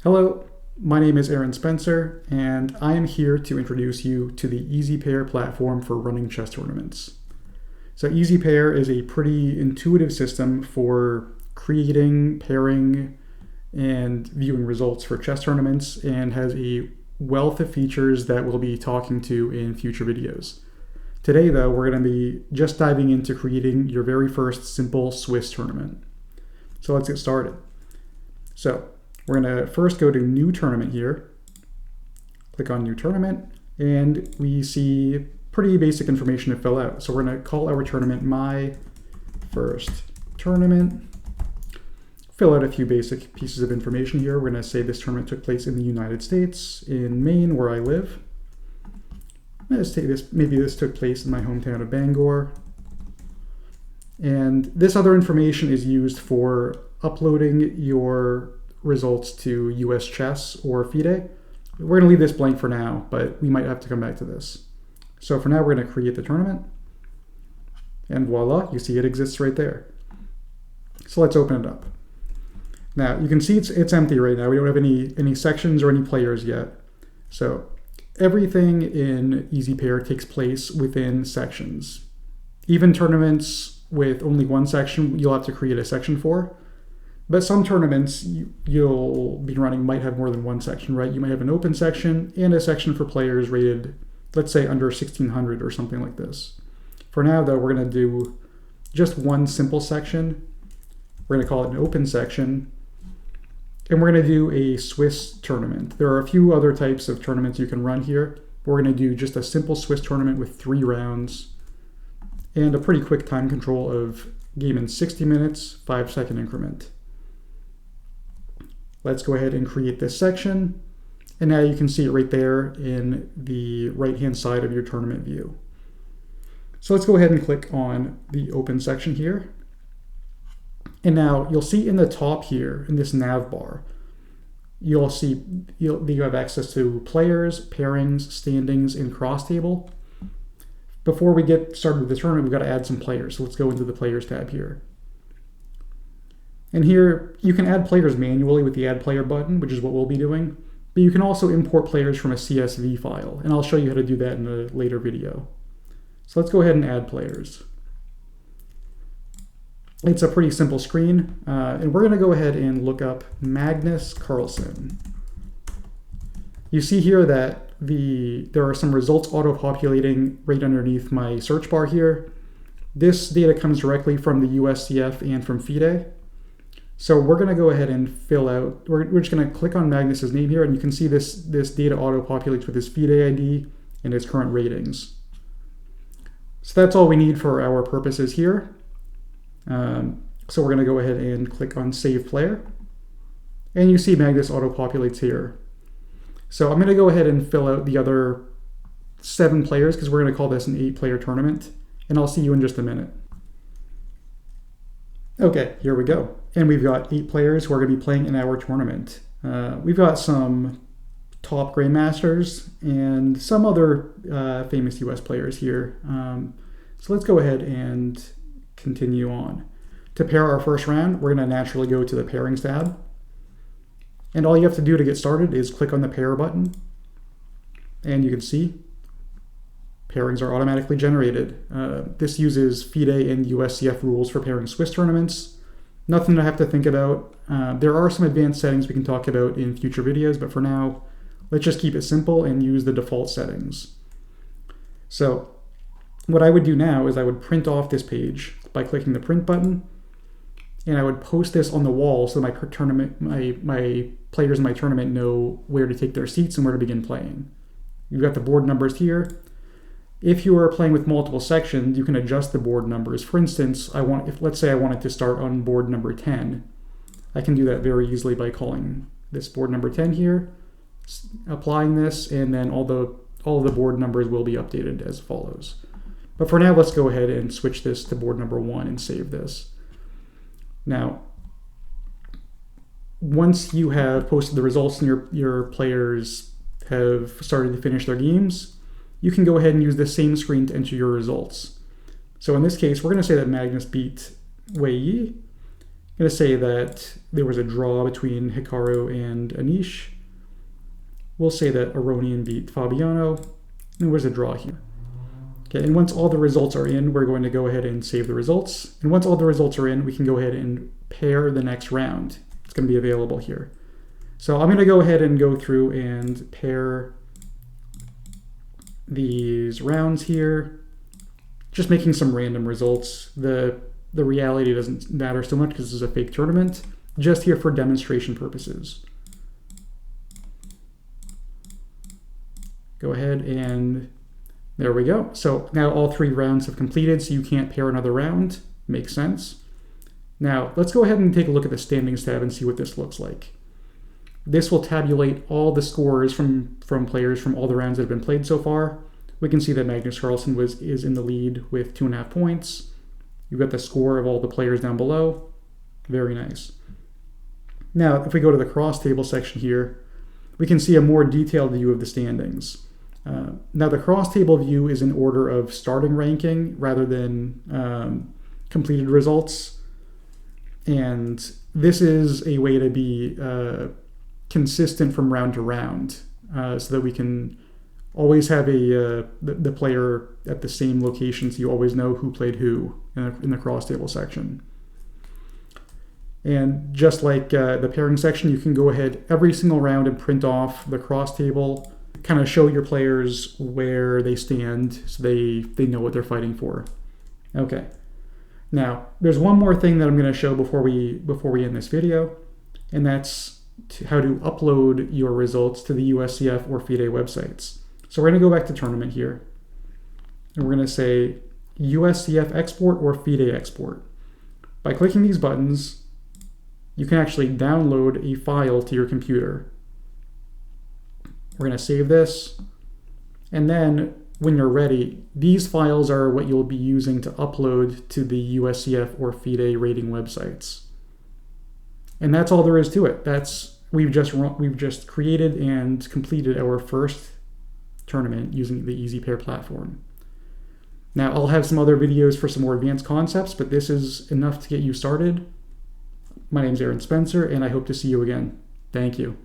Hello, my name is Aaron Spencer, and I am here to introduce you to the EasyPair platform for running chess tournaments. So EasyPair is a pretty intuitive system for creating, pairing, and viewing results for chess tournaments, and has a wealth of features that we'll be talking to in future videos. Today, though, we're going to be just diving into creating your very first simple Swiss tournament. So let's get started. So we're going to first go to New Tournament here, click on New Tournament, and we see pretty basic information to fill out. So we're going to call our tournament My First Tournament, fill out a few basic pieces of information here. We're going to say this tournament took place in the United States, in Maine, where I live. Let's take this, maybe this took place in my hometown of Bangor. And this other information is used for uploading your results to US Chess or FIDE. We're going to leave this blank for now, but we might have to come back to this. So for now, we're going to create the tournament. And voila, you see it exists right there. So let's open it up. Now, you can see it's empty right now. We don't have any sections or any players yet. So everything in EasyPair takes place within sections. Even tournaments with only one section, you'll have to create a section for. But some tournaments you'll be running might have more than one section, right? You might have an open section and a section for players rated, let's say, under 1600 or something like this. For now, though, we're going to do just one simple section. We're going to call it an open section. And we're going to do a Swiss tournament. There are a few other types of tournaments you can run here. We're going to do just a simple Swiss tournament with 3 rounds and a pretty quick time control of game in 60 minutes, 5-second increment. Let's go ahead and create this section. And now you can see it right there in the right-hand side of your tournament view. So let's go ahead and click on the open section here. And now you'll see in the top here, in this nav bar, you'll see you have access to players, pairings, standings, and cross table. Before we get started with the tournament, we've got to add some players. So let's go into the players tab here. And here, you can add players manually with the Add Player button, which is what we'll be doing. But you can also import players from a CSV file, and I'll show you how to do that in a later video. So let's go ahead and add players. It's a pretty simple screen, and we're going to go ahead and look up Magnus Carlsen. You see here that there are some results auto-populating right underneath my search bar here. This data comes directly from the USCF and from FIDE. So we're going to go ahead and fill out, we're just going to click on Magnus's name here, and you can see this data auto-populates with his FIDE ID and his current ratings. So that's all we need for our purposes here. So we're going to go ahead and click on Save Player. And you see Magnus auto-populates here. So I'm going to go ahead and fill out the other 7 players because we're going to call this an 8-player tournament. And I'll see you in just a minute. Okay, here we go. And we've got 8 players who are going to be playing in our tournament. We've got some top grandmasters and some other famous US players here. So let's go ahead and continue on. To pair our first round, we're going to naturally go to the Pairings tab. And all you have to do to get started is click on the Pair button. And you can see pairings are automatically generated. This uses FIDE and USCF rules for pairing Swiss tournaments. Nothing to have to think about. There are some advanced settings we can talk about in future videos, but for now, let's just keep it simple and use the default settings. So what I would do now is I would print off this page by clicking the print button, and I would post this on the wall so my players in my tournament know where to take their seats and where to begin playing. You've got the board numbers here. If you are playing with multiple sections, you can adjust the board numbers. For instance, let's say I wanted to start on board number 10, I can do that very easily by calling this board number 10 here, applying this, and then all of the board numbers will be updated as follows. But for now, let's go ahead and switch this to board number 1 and save this. Now, once you have posted the results and your players have started to finish their games, you can go ahead and use the same screen to enter your results. So in this case, we're going to say that Magnus beat Wei Yi, going to say that there was a draw between Hikaru and Anish. We'll say that Aronian beat Fabiano, and there was a draw here. Okay, and once all the results are in, we're going to go ahead and save the results. And once all the results are in, we can go ahead and pair the next round. It's going to be available here. So I'm going to go ahead and go through and pair these rounds here, just making some random results. The reality doesn't matter so much because this is a fake tournament, just here for demonstration purposes. Go ahead and there we go. So now all 3 rounds have completed, so you can't pair another round. Makes sense. Now let's go ahead and take a look at the standings tab and see what this looks like. This will tabulate all the scores from players from all the rounds that have been played so far. We can see that Magnus Carlsen is in the lead with 2.5 points. You've got the score of all the players down below. Very nice. Now, if we go to the cross table section here, we can see a more detailed view of the standings. Now, the cross table view is in order of starting ranking rather than completed results. And this is a way to be consistent from round to round, so that we can always have the player at the same location, so you always know who played who in the cross table section. And just like the pairing section, you can go ahead every single round and print off the cross table, kind of show your players where they stand so they know what they're fighting for. Okay. Now, there's one more thing that I'm going to show before we end this video, and that's how to upload your results to the USCF or FIDE websites. So we're going to go back to tournament here, and we're going to say USCF export or FIDE export. By clicking these buttons, you can actually download a file to your computer. We're going to save this, and then when you're ready, these files are what you'll be using to upload to the USCF or FIDE rating websites. And that's all there is to it. We've just created and completed our first tournament using the EasyPair platform. Now, I'll have some other videos for some more advanced concepts, but this is enough to get you started. My name's Aaron Spencer, and I hope to see you again. Thank you.